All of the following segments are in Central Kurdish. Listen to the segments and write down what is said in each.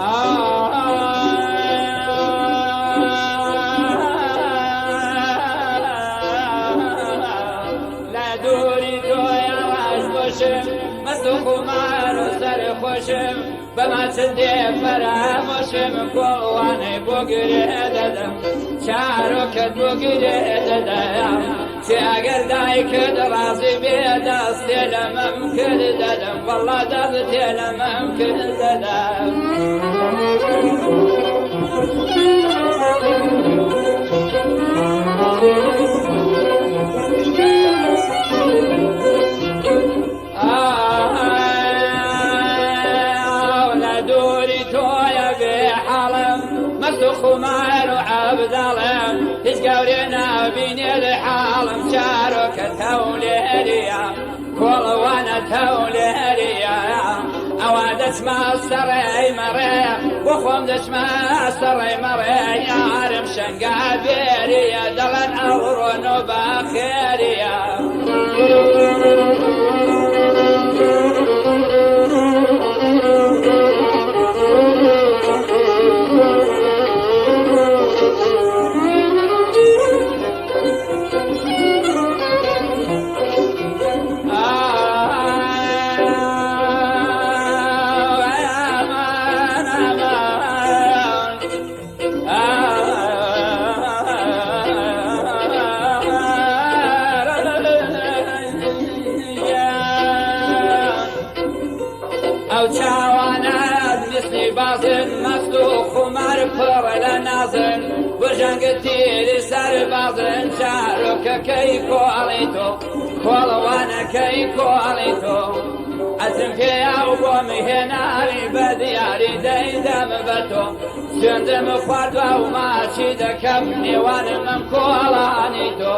لا دوری توی آواز باشم مستو خمار و سر خوشم بما چندی فراموشم کوانه بگیره دادم چارو کد بگیره دادم چه اگر دای کد رازی بی دست لمم کد دادم والله دست لمم کد دادم خمار وعبد الله تسقورنا بيني الحالم شارك توليريا كل وانا توليريا اواد اسمع السري مري وخم اسمع السري مري يا عرم شنقابيريا دلن اورون باخيريا او چاوانات مثل بازن مستو خمار پر لنازن برجنگ تیر سر بازن چارو که کی کوالی تو کولوانا کی کوالی تو ازم که او بومی هناری بدیاری دیدم بتو سندم خورد و ماشی دکم نیوان من کولانی تو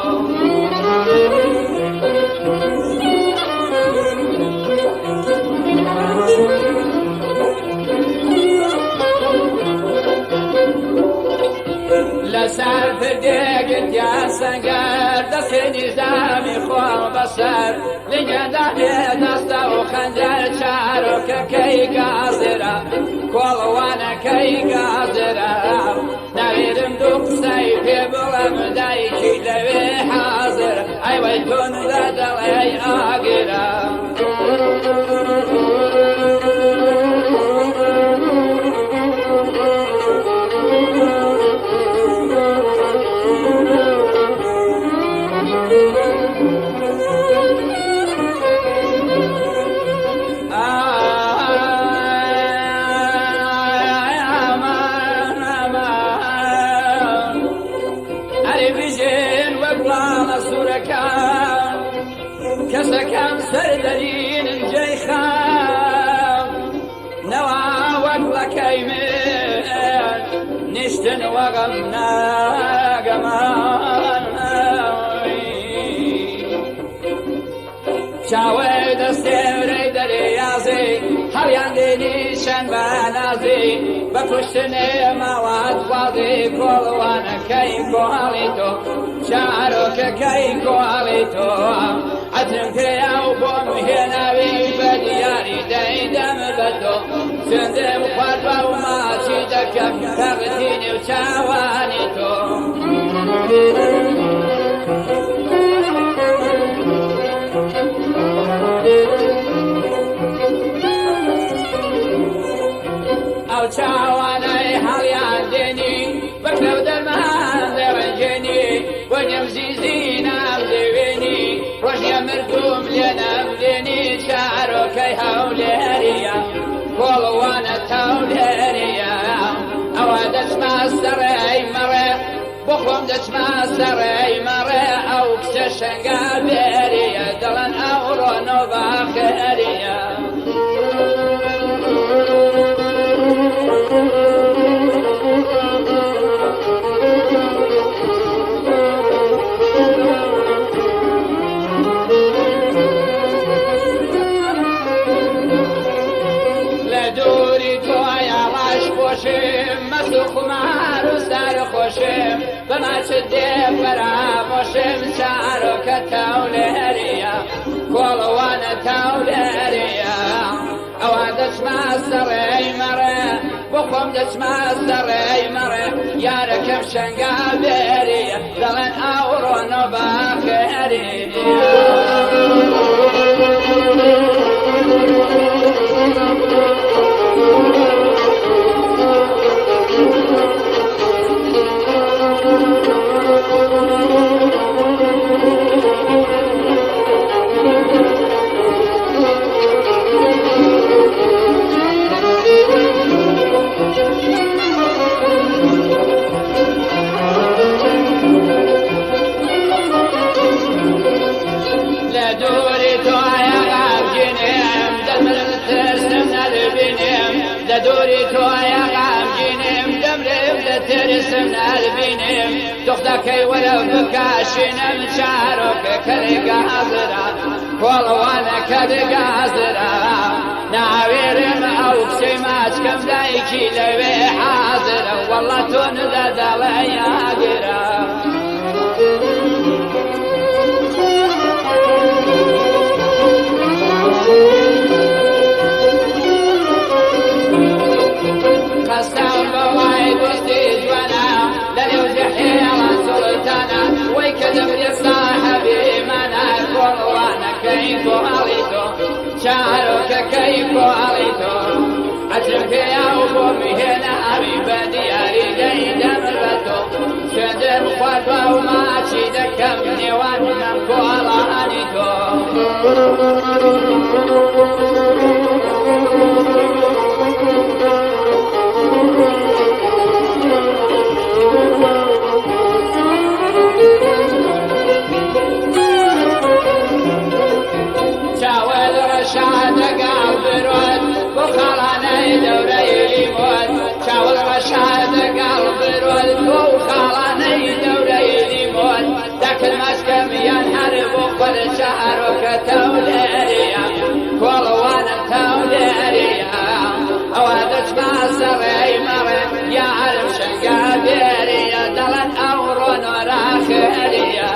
لسر فردقت يا سنقر دستني زامي خواه بسر لنقدر دسته وخنجر شعرك كي قاصرة كل وانا كي قاصرة نغيرم دوق سيفي بلم دايشي لبي حاضر ايويتون لدلي آقرة كسكن سردرين الجيخان نوا وقلك ايمن نشتن وغمنا قمان شاوي دستوري دريازي هريان ديني شن بنازي بكشتني مواد فاضي كل وانا كي كواليتو شعرك كي كواليتو عزم في أوبم هنا بدياري دايدم بدو سندم خربا وما شيدك تغتيني وشاوانيتو أو شاواني حاليان ديني بكلو درمان درجيني ونمزي زينا بدويني روشيا مردوم لنا بديني شعرو كي هوليريا كل وانا توليريا اواد اسمع السري مري بخوم دسمع السري مري او كسشن قابيريا دلن اورونو باخيريا خمار سر خوشم بما شدی فراموشم شعرو که توليريا كل وانا توليريا اوادش ما سري مري بخو دەچمە سەڕێی مەڕێ یارەکەم شەنگا بێری دەڵێن ئاوڕۆنە باخێری لدوري توايا غامجينم دمرم لترسم نالبينم تخدكي ولو بكاشنم شعرك كرقا زرا والوانا كرقا زرا ناويرم او كسيماش كم دايكي لوي حاضرة والله تون دليا قرا قسم بوايد واستجوانا لنوزحي على سلطانا ويكذب يا صاحبي منا وانا كيف عليتو شعرك كيف عليتو عجبك يا أبومي هنا عبيبتي أريدي دمرتو شدم خطوة وما أشيدك مني وانا كوالا هنيتو شعرك توليريا والوانا توليريا اوادت ما سري مري يا عالم شنقاديريا دلت اورون وراخيريا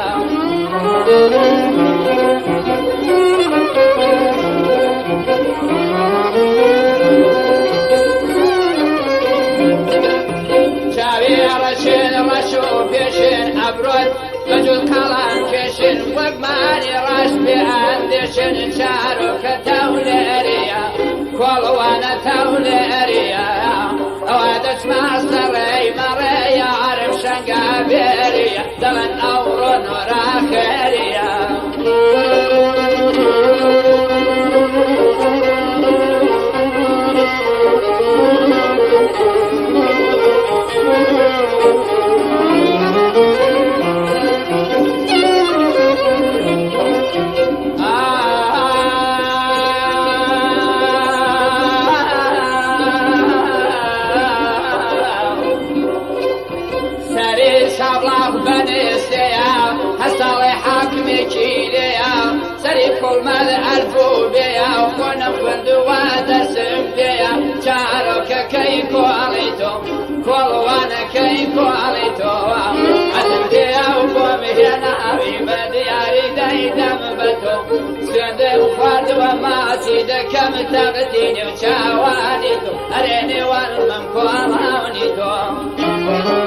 شاوي رشين رشوفيشين ابرد بجل كلام كشن وقماني راش بأندشن شعرك توليريا والوانا توليريا اوادت ما سري مري يا عرب شنقابيريا دلن اورون وراخيريا كل مال ألفو بيا وكنا فندوات سمتيا شعرك كيكو عليتو كل وانا كيكو عليتو عزمتيا وقومي هنا حبيبة دياري دايدم بتو سند وفرد وما سيدك كم تغتيني وشاوانيتو أريني والممكو أمهونيتو